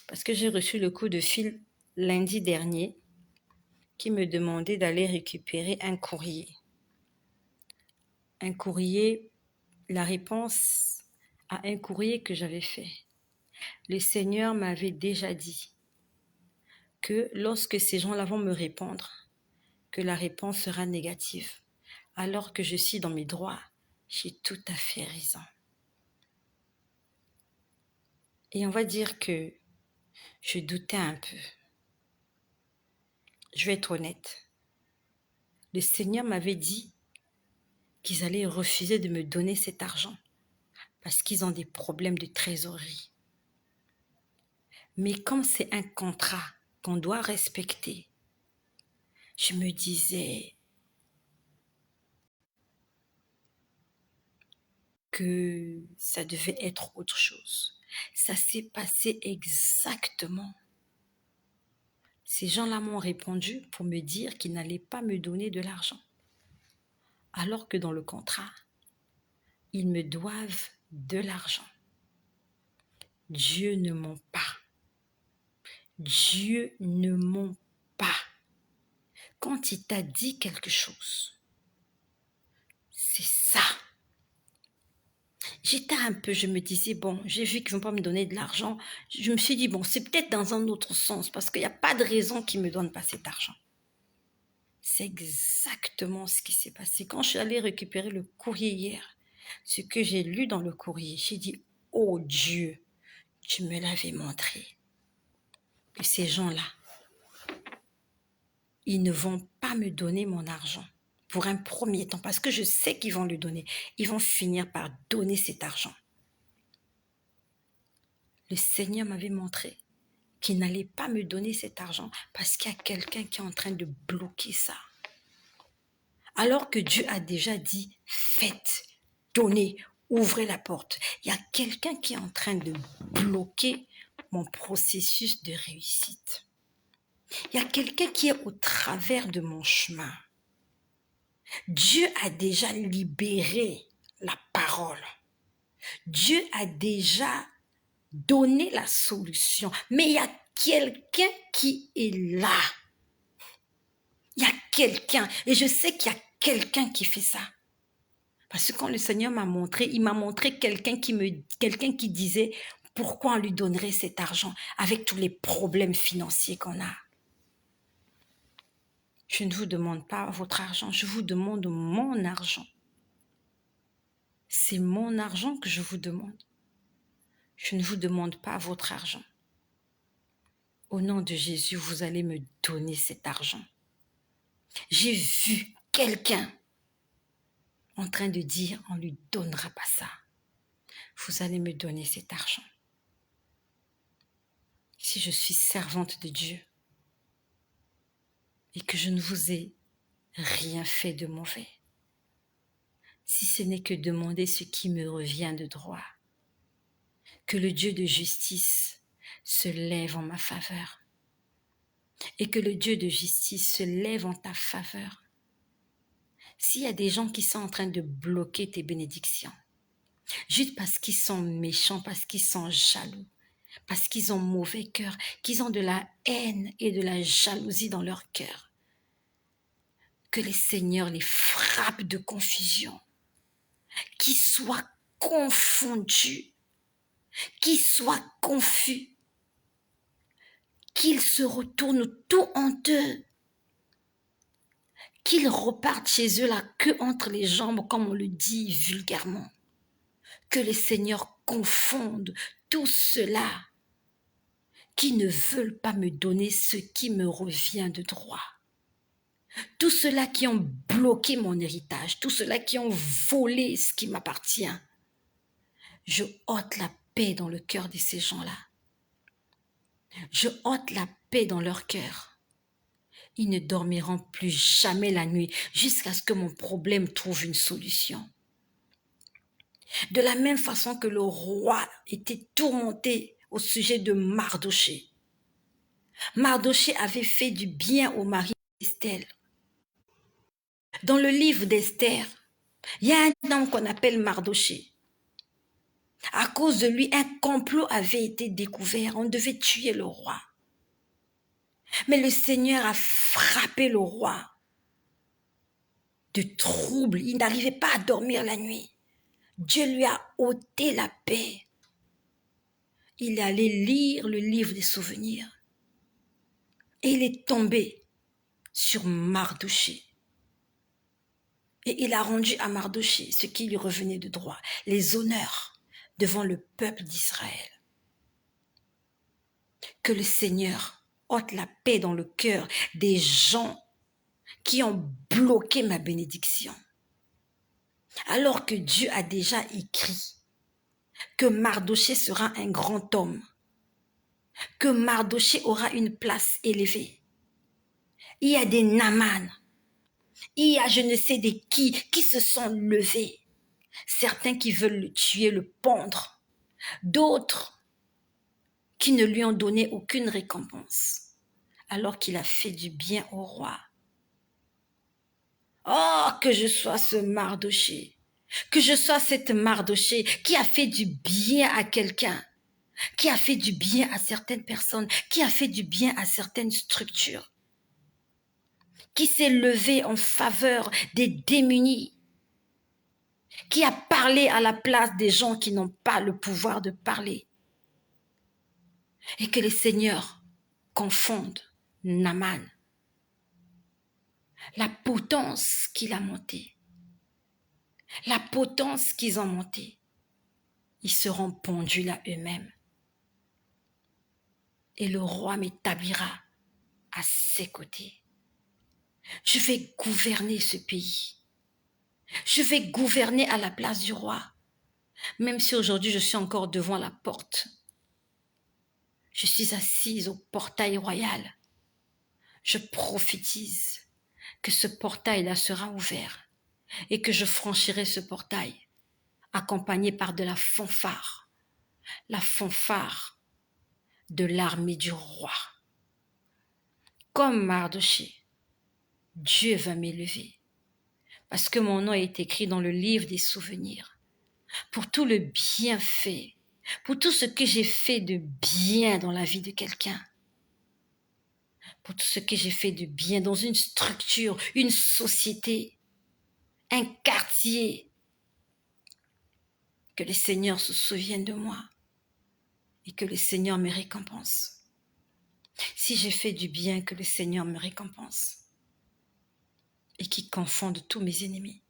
Parce que j'ai reçu le coup de fil lundi dernier qui me demandait d'aller récupérer un courrier. Un courrier, la réponse à un courrier que j'avais fait. Le Seigneur m'avait déjà dit que lorsque ces gens-là vont me répondre, que la réponse sera négative. Alors que je suis dans mes droits, j'ai tout à fait raison. Et on va dire que je doutais un peu. Je vais être honnête. Le Seigneur m'avait dit qu'ils allaient refuser de me donner cet argent parce qu'ils ont des problèmes de trésorerie. Mais comme c'est un contrat qu'on doit respecter, je me disais que ça devait être autre chose. Ça s'est passé exactement. Ces gens-là m'ont répondu pour me dire qu'ils n'allaient pas me donner de l'argent. Alors que dans le contrat, ils me doivent de l'argent. Dieu ne ment pas. Dieu ne ment pas. Quand il t'a dit quelque chose, c'est ça. J'étais un peu, je me disais, bon, j'ai vu qu'ils ne vont pas me donner de l'argent. Je me suis dit, bon, c'est peut-être dans un autre sens parce qu'il n'y a pas de raison qu'ils ne me donnent pas cet argent. C'est exactement ce qui s'est passé. Quand je suis allée récupérer le courrier hier, ce que j'ai lu dans le courrier, j'ai dit, oh Dieu, tu me l'avais montré. Que ces gens-là, ils ne vont pas me donner mon argent pour un premier temps parce que je sais qu'ils vont le donner. Ils vont finir par donner cet argent. Le Seigneur m'avait montré qu'il n'allait pas me donner cet argent parce qu'il y a quelqu'un qui est en train de bloquer ça. Alors que Dieu a déjà dit, faites, donnez, ouvrez la porte. Il y a quelqu'un qui est en train de bloquer mon processus de réussite. Il y a quelqu'un qui est au travers de mon chemin. Dieu a déjà libéré la parole. Dieu a déjà donné la solution. Mais il y a quelqu'un qui est là. Il y a quelqu'un. Et je sais qu'il y a quelqu'un qui fait ça. Parce que quand le Seigneur m'a montré, il m'a montré quelqu'un qui disait pourquoi on lui donnerait cet argent avec tous les problèmes financiers qu'on a. Je ne vous demande pas votre argent, je vous demande mon argent. C'est mon argent que je vous demande. Je ne vous demande pas votre argent. Au nom de Jésus, vous allez me donner cet argent. J'ai vu quelqu'un en train de dire, on ne lui donnera pas ça. Vous allez me donner cet argent. Si je suis servante de Dieu et que je ne vous ai rien fait de mauvais, si ce n'est que demander ce qui me revient de droit, que le Dieu de justice se lève en ma faveur et que le Dieu de justice se lève en ta faveur. S'il y a des gens qui sont en train de bloquer tes bénédictions, juste parce qu'ils sont méchants, parce qu'ils sont jaloux, parce qu'ils ont mauvais cœur, qu'ils ont de la haine et de la jalousie dans leur cœur, que les seigneurs les frappent de confusion, qu'ils soient confondus, qu'ils soient confus, qu'ils se retournent tout honteux, qu'ils repartent chez eux la queue entre les jambes, comme on le dit vulgairement. Que les seigneurs confondent tout cela qui ne veulent pas me donner ce qui me revient de droit. Tous ceux-là qui ont bloqué mon héritage, tous ceux-là qui ont volé ce qui m'appartient. Je ôte la paix dans le cœur de ces gens-là. Je ôte la paix dans leur cœur. Ils ne dormiront plus jamais la nuit jusqu'à ce que mon problème trouve une solution. De la même façon que le roi était tourmenté au sujet de Mardoché. Mardoché avait fait du bien au mari d'Esther. Dans le livre d'Esther, il y a un homme qu'on appelle Mardoché. À cause de lui, un complot avait été découvert. On devait tuer le roi. Mais le Seigneur a frappé le roi de troubles. Il n'arrivait pas à dormir la nuit. Dieu lui a ôté la paix. Il est allé lire le livre des souvenirs. Et il est tombé sur Mardoché. Et il a rendu à Mardoché ce qui lui revenait de droit, les honneurs devant le peuple d'Israël. Que le Seigneur ôte la paix dans le cœur des gens qui ont bloqué ma bénédiction. Alors que Dieu a déjà écrit que Mardoché sera un grand homme, que Mardoché aura une place élevée. Il y a des Naaman, il y a je ne sais de qui se sont levés. Certains qui veulent le tuer, le pendre. D'autres qui ne lui ont donné aucune récompense, alors qu'il a fait du bien au roi. Oh, que je sois ce Mardoché, que je sois cette Mardoché qui a fait du bien à quelqu'un, qui a fait du bien à certaines personnes, qui a fait du bien à certaines structures, qui s'est levé en faveur des démunis, qui a parlé à la place des gens qui n'ont pas le pouvoir de parler. Et que les seigneurs confondent Naaman, la potence qu'il a montée, la potence qu'ils ont montée, ils seront pondus là eux-mêmes. Et le roi m'établira à ses côtés. Je vais gouverner ce pays. Je vais gouverner à la place du roi. Même si aujourd'hui je suis encore devant la porte. Je suis assise au portail royal. Je prophétise que ce portail-là sera ouvert et que je franchirai ce portail accompagné par de la fanfare de l'armée du roi. Comme Mardoché, Dieu va m'élever parce que mon nom est écrit dans le livre des souvenirs. Pour tout le bienfait, pour tout ce que j'ai fait de bien dans la vie de quelqu'un, pour tout ce que j'ai fait de bien dans une structure, une société, un quartier, que le Seigneur se souvienne de moi et que le Seigneur me récompense. Si j'ai fait du bien, que le Seigneur me récompense et qu'il confonde tous mes ennemis.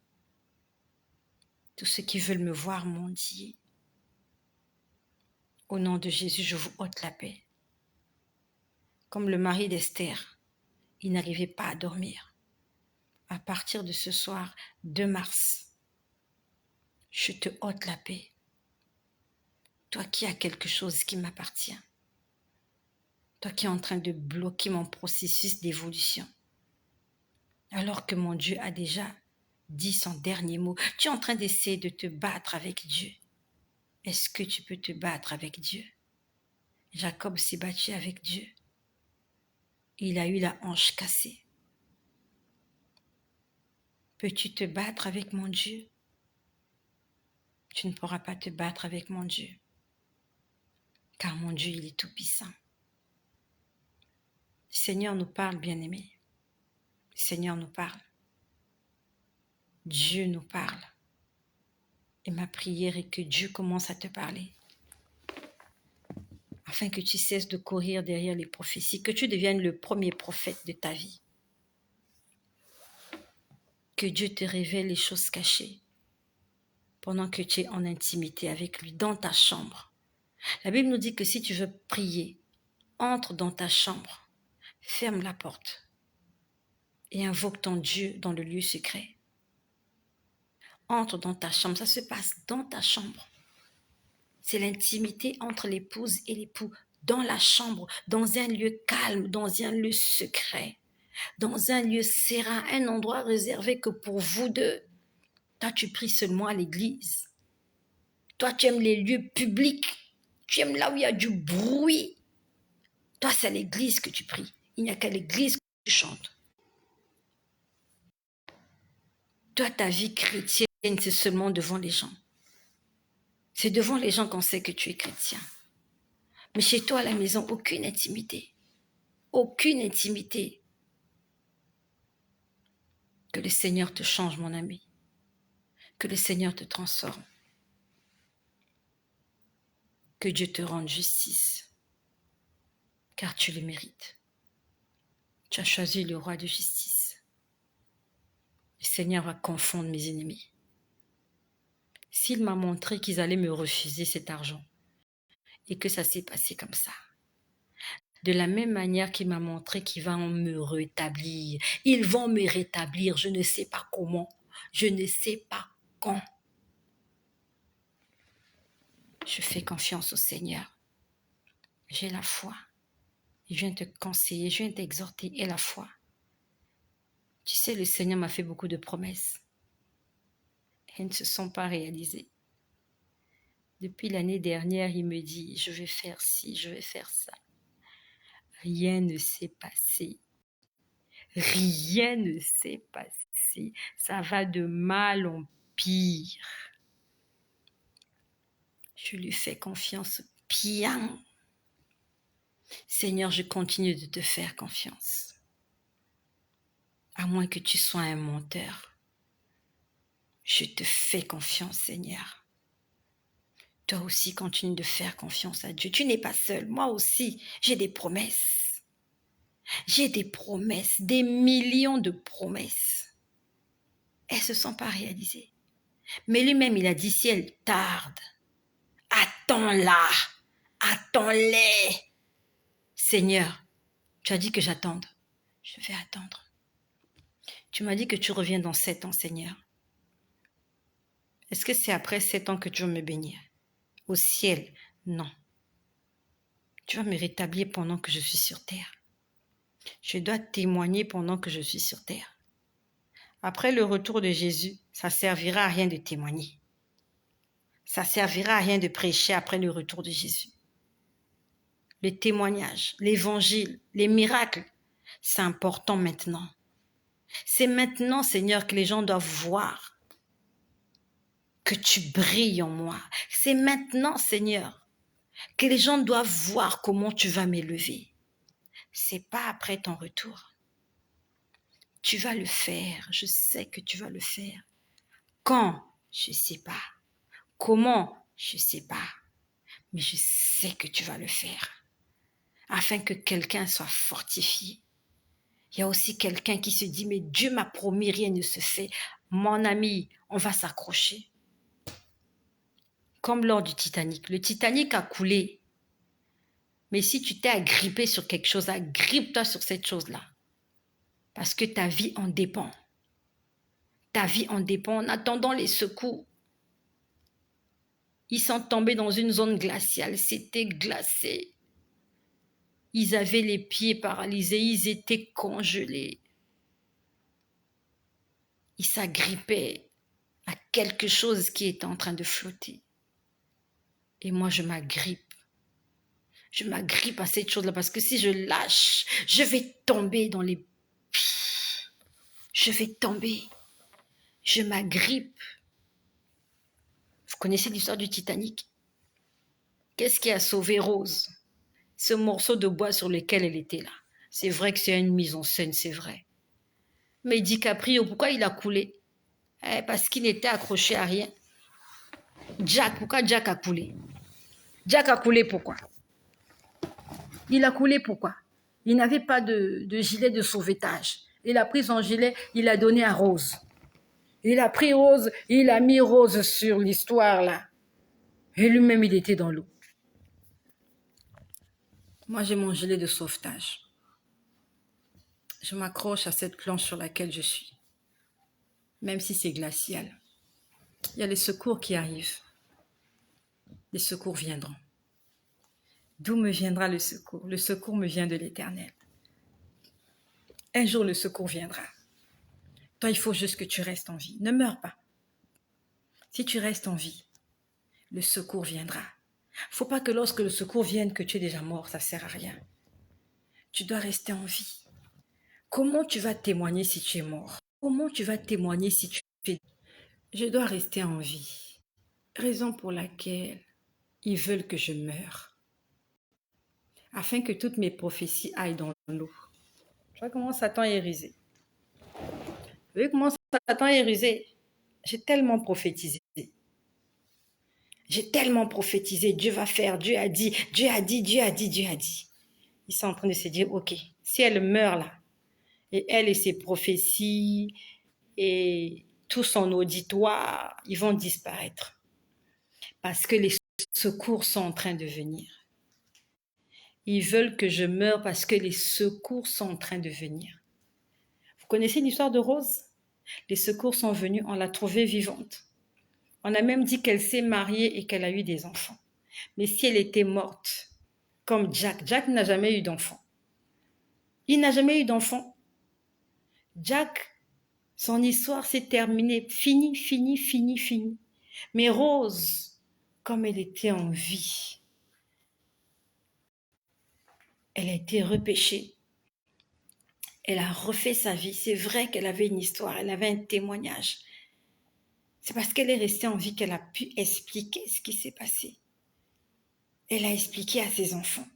Tous ceux qui veulent me voir mendier. Au nom de Jésus, je vous ôte la paix. Comme le mari d'Esther, il n'arrivait pas à dormir. À partir de ce soir, 2 mars, je te ôte la paix. Toi qui as quelque chose qui m'appartient. Toi qui es en train de bloquer mon processus d'évolution. Alors que mon Dieu a déjà dit son dernier mot. Tu es en train d'essayer de te battre avec Dieu. Est-ce que tu peux te battre avec Dieu? Jacob s'est battu avec Dieu. Il a eu la hanche cassée. Peux-tu te battre avec mon Dieu? Tu ne pourras pas te battre avec mon Dieu. Car mon Dieu, il est tout-puissant. Le Seigneur nous parle, bien-aimés. Le Seigneur nous parle. Dieu nous parle. Et ma prière est que Dieu commence à te parler. Afin que tu cesses de courir derrière les prophéties, que tu deviennes le premier prophète de ta vie. Que Dieu te révèle les choses cachées pendant que tu es en intimité avec lui, dans ta chambre. La Bible nous dit que si tu veux prier, entre dans ta chambre, ferme la porte et invoque ton Dieu dans le lieu secret. Entre dans ta chambre, ça se passe dans ta chambre. C'est l'intimité entre l'épouse et l'époux, dans la chambre, dans un lieu calme, dans un lieu secret, dans un lieu serein, un endroit réservé que pour vous deux. Toi, tu pries seulement à l'église. Toi, tu aimes les lieux publics. Tu aimes là où il y a du bruit. Toi, c'est à l'église que tu pries. Il n'y a qu'à l'église que tu chantes. Toi, ta vie chrétienne, c'est seulement devant les gens. C'est devant les gens qu'on sait que tu es chrétien. Mais chez toi, à la maison, aucune intimité. Aucune intimité. Que le Seigneur te change, mon ami. Que le Seigneur te transforme. Que Dieu te rende justice. Car tu le mérites. Tu as choisi le roi de justice. Le Seigneur va confondre mes ennemis. S'il m'a montré qu'ils allaient me refuser cet argent et que ça s'est passé comme ça, de la même manière qu'il m'a montré qu'ils vont me rétablir, ils vont me rétablir, je ne sais pas comment, je ne sais pas quand. Je fais confiance au Seigneur. J'ai la foi. Je viens te conseiller, je viens t'exhorter et la foi. Tu sais, le Seigneur m'a fait beaucoup de promesses. Elles ne se sont pas réalisées. Depuis l'année dernière, il me dit, je vais faire ci, je vais faire ça. Rien ne s'est passé. Rien ne s'est passé. Ça va de mal en pire. Je lui fais confiance bien. Seigneur, je continue de te faire confiance. À moins que tu sois un menteur. Je te fais confiance, Seigneur. Toi aussi, continue de faire confiance à Dieu. Tu n'es pas seul. Moi aussi, j'ai des promesses. J'ai des promesses, des millions de promesses. Elles ne se sont pas réalisées. Mais lui-même, il a dit, si elles tardent, attends-la, attends-les. Seigneur, tu as dit que j'attende. Je vais attendre. Tu m'as dit que tu reviens dans 7 ans, Seigneur. Est-ce que c'est après 7 ans que tu vas me bénir? Au ciel, non. Tu vas me rétablir pendant que je suis sur terre. Je dois témoigner pendant que je suis sur terre. Après le retour de Jésus, ça ne servira à rien de témoigner. Ça ne servira à rien de prêcher après le retour de Jésus. Le témoignage, l'évangile, les miracles, c'est important maintenant. C'est maintenant, Seigneur, que les gens doivent voir que tu brilles en moi. C'est maintenant, Seigneur, que les gens doivent voir comment tu vas m'élever. C'est pas après ton retour. Tu vas le faire. Je sais que tu vas le faire. Quand? Je sais pas. Comment? Je sais pas. Mais je sais que tu vas le faire. Afin que quelqu'un soit fortifié. Il y a aussi quelqu'un qui se dit, mais Dieu m'a promis, rien ne se fait. Mon ami, on va s'accrocher. Comme lors du Titanic. Le Titanic a coulé. Mais si tu t'es agrippé sur quelque chose, agrippe-toi sur cette chose-là. Parce que ta vie en dépend. Ta vie en dépend en attendant les secours. Ils sont tombés dans une zone glaciale. C'était glacé. Ils avaient les pieds paralysés. Ils étaient congelés. Ils s'agrippaient à quelque chose qui était en train de flotter. Et moi, je m'agrippe. Je m'agrippe à cette chose-là parce que si je lâche, je vais tomber dans les... Je vais tomber. Je m'agrippe. Vous connaissez l'histoire du Titanic? Qu'est-ce qui a sauvé Rose? Ce morceau de bois sur lequel elle était là. C'est vrai que c'est une mise en scène, c'est vrai. Mais DiCaprio, pourquoi il a coulé? Parce qu'il n'était accroché à rien. Jack, pourquoi Jack a coulé? Jack a coulé pourquoi? Il a coulé pourquoi? Il n'avait pas de gilet de sauvetage. Il a pris son gilet, il l'a donné à Rose. Il a pris Rose, il a mis Rose sur l'histoire là. Et lui-même, il était dans l'eau. Moi, j'ai mon gilet de sauvetage. Je m'accroche à cette planche sur laquelle je suis. Même si c'est glacial. Il y a les secours qui arrivent. Les secours viendront. D'où me viendra le secours? Le secours me vient de l'Éternel. Un jour, le secours viendra. Toi, il faut juste que tu restes en vie. Ne meurs pas. Si tu restes en vie, le secours viendra. Faut pas que lorsque le secours vienne, que tu es déjà mort, ça sert à rien. Tu dois rester en vie. Comment tu vas témoigner si tu es mort? Comment tu vas témoigner si tu es... Je dois rester en vie. Raison pour laquelle ils veulent que je meure. Afin que toutes mes prophéties aillent dans l'eau. Tu vois comment Satan est risé. Vous voyez comment Satan est risé? J'ai tellement prophétisé. J'ai tellement prophétisé. Dieu va faire, Dieu a dit, Dieu a dit, Dieu a dit, Dieu a dit. Ils sont en train de se dire, ok, si elle meurt là, et elle et ses prophéties, et tout son auditoire, ils vont disparaître. Parce que les secours sont en train de venir. Ils veulent que je meure parce que les secours sont en train de venir. Vous connaissez l'histoire de Rose? Les secours sont venus, on l'a trouvée vivante. On a même dit qu'elle s'est mariée et qu'elle a eu des enfants. Mais si elle était morte, comme Jack, Jack n'a jamais eu d'enfant. Il n'a jamais eu d'enfant. Jack, son histoire s'est terminée. Fini, fini, fini, fini. Mais Rose, comme elle était en vie, elle a été repêchée. Elle a refait sa vie. C'est vrai qu'elle avait une histoire, elle avait un témoignage. C'est parce qu'elle est restée en vie qu'elle a pu expliquer ce qui s'est passé. Elle a expliqué à ses enfants.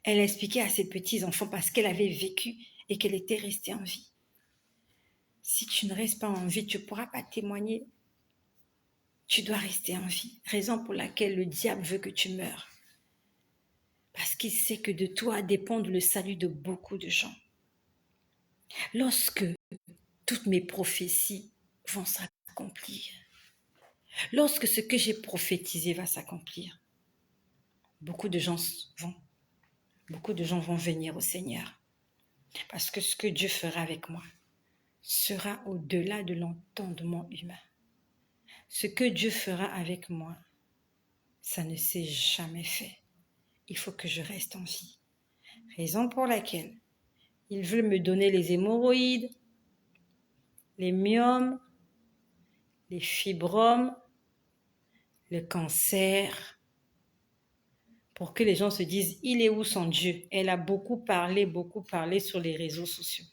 Elle a expliqué à ses petits-enfants parce qu'elle avait vécu et qu'elle était restée en vie. Si tu ne restes pas en vie, tu ne pourras pas témoigner. Tu dois rester en vie. Raison pour laquelle le diable veut que tu meurs. Parce qu'il sait que de toi dépend le salut de beaucoup de gens. Lorsque toutes mes prophéties vont s'accomplir, lorsque ce que j'ai prophétisé va s'accomplir, beaucoup de gens vont venir au Seigneur. Parce que ce que Dieu fera avec moi sera au-delà de l'entendement humain. Ce que Dieu fera avec moi, ça ne s'est jamais fait. Il faut que je reste en vie. Raison pour laquelle ils veulent me donner les hémorroïdes, les myomes, les fibromes, le cancer, pour que les gens se disent, il est où son Dieu? Elle a beaucoup parlé sur les réseaux sociaux.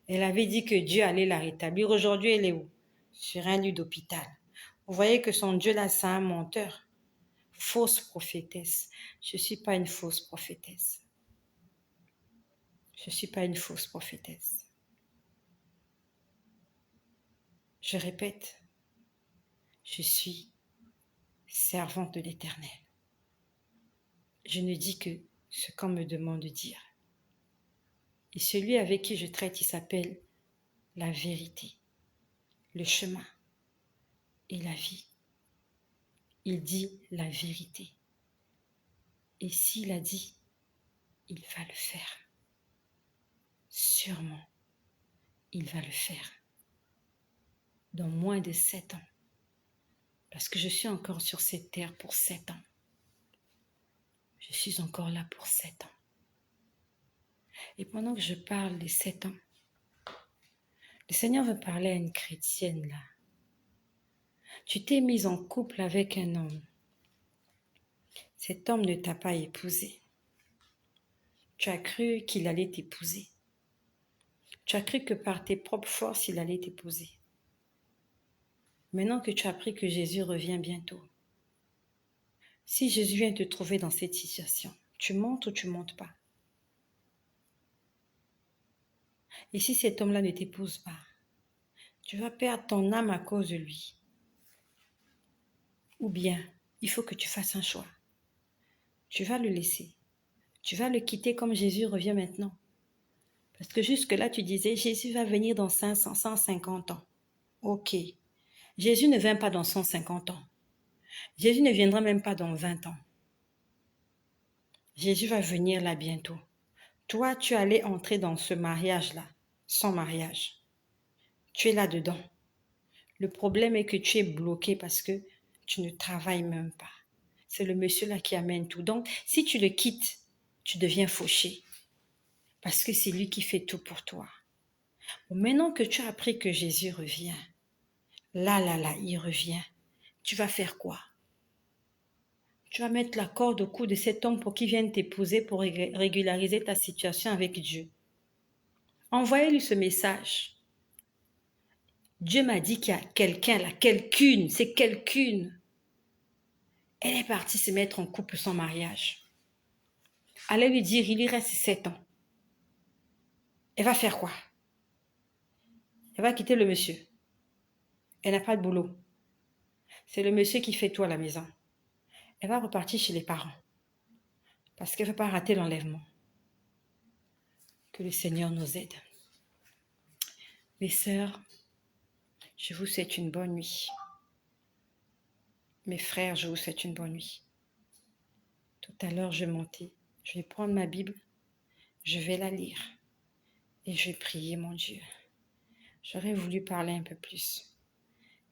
Elle avait dit que Dieu allait la rétablir. Aujourd'hui, elle est où? Sur un lit d'hôpital. Vous voyez que son Dieu là, c'est un menteur. Fausse prophétesse. Je ne suis pas une fausse prophétesse. Je ne suis pas une fausse prophétesse. Je répète, je suis servante de l'Éternel. Je ne dis que ce qu'on me demande de dire. Et celui avec qui je traite, il s'appelle la vérité, le chemin et la vie. Il dit la vérité. Et s'il a dit, il va le faire. Sûrement, il va le faire. Dans moins de 7 ans. Parce que je suis encore sur cette terre pour 7 ans. Je suis encore là pour 7 ans. Et pendant que je parle des 7 ans, le Seigneur veut parler à une chrétienne là. Tu t'es mise en couple avec un homme. Cet homme ne t'a pas épousé. Tu as cru qu'il allait t'épouser. Tu as cru que par tes propres forces, il allait t'épouser. Maintenant que tu as appris que Jésus revient bientôt, si Jésus vient te trouver dans cette situation, tu montes ou tu montes pas? Et si cet homme-là ne t'épouse pas, tu vas perdre ton âme à cause de lui. Ou bien, il faut que tu fasses un choix. Tu vas le laisser. Tu vas le quitter comme Jésus revient maintenant. Parce que jusque-là, tu disais, Jésus va venir dans 500, 150 ans. Ok. Jésus ne vient pas dans 150 ans. Jésus ne viendra même pas dans 20 ans. Jésus va venir là bientôt. Toi, tu allais entrer dans ce mariage-là, sans mariage. Tu es là-dedans. Le problème est que tu es bloqué parce que tu ne travailles même pas. C'est le monsieur là qui amène tout. Donc, si tu le quittes, tu deviens fauché. Parce que c'est lui qui fait tout pour toi. Bon, maintenant que tu as appris que Jésus revient, là, il revient. Tu vas faire quoi? Tu vas mettre la corde au cou de cet homme pour qu'il vienne t'épouser pour régulariser ta situation avec Dieu. Envoyez-lui ce message. Dieu m'a dit qu'il y a quelqu'un là, quelqu'une, c'est quelqu'une. Elle est partie se mettre en couple sans mariage. Allez lui dire, il lui reste 7 ans. Elle va faire quoi? Elle va quitter le monsieur. Elle n'a pas de boulot. C'est le monsieur qui fait tout à la maison. Elle va repartir chez les parents. Parce qu'elle ne veut pas rater l'enlèvement. Que le Seigneur nous aide. Mes sœurs, je vous souhaite une bonne nuit. Mes frères, je vous souhaite une bonne nuit. Tout à l'heure, je montais. Je vais prendre ma Bible. Je vais la lire. Et je vais prier mon Dieu. J'aurais voulu parler un peu plus.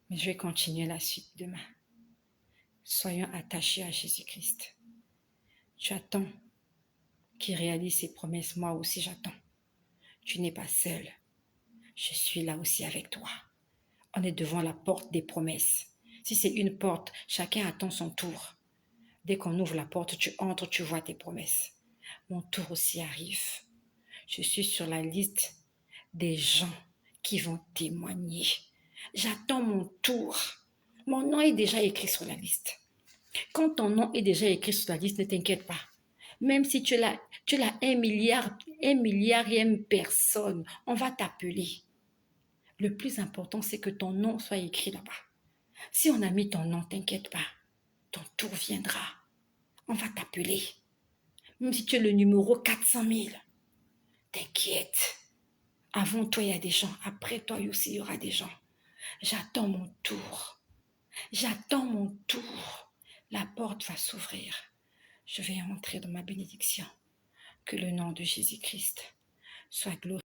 Mais je vais continuer la suite demain. Soyons attachés à Jésus-Christ. Tu attends qu'il réalise ses promesses. Moi aussi, j'attends. Tu n'es pas seul. Je suis là aussi avec toi. On est devant la porte des promesses. Si c'est une porte, chacun attend son tour. Dès qu'on ouvre la porte, tu entres, tu vois tes promesses. Mon tour aussi arrive. Je suis sur la liste des gens qui vont témoigner. J'attends mon tour. Mon nom est déjà écrit sur la liste. Quand ton nom est déjà écrit sur la liste, ne t'inquiète pas. Même si tu l'as 1 milliardième personne, on va t'appeler. Le plus important, c'est que ton nom soit écrit là-bas. Si on a mis ton nom, t'inquiète pas. Ton tour viendra. On va t'appeler. Même si tu es le numéro 400 000, t'inquiète. Avant toi, il y a des gens. Après toi aussi, il y aura des gens. J'attends mon tour. J'attends mon tour. La porte va s'ouvrir. Je vais entrer dans ma bénédiction. Que le nom de Jésus-Christ soit glorifié.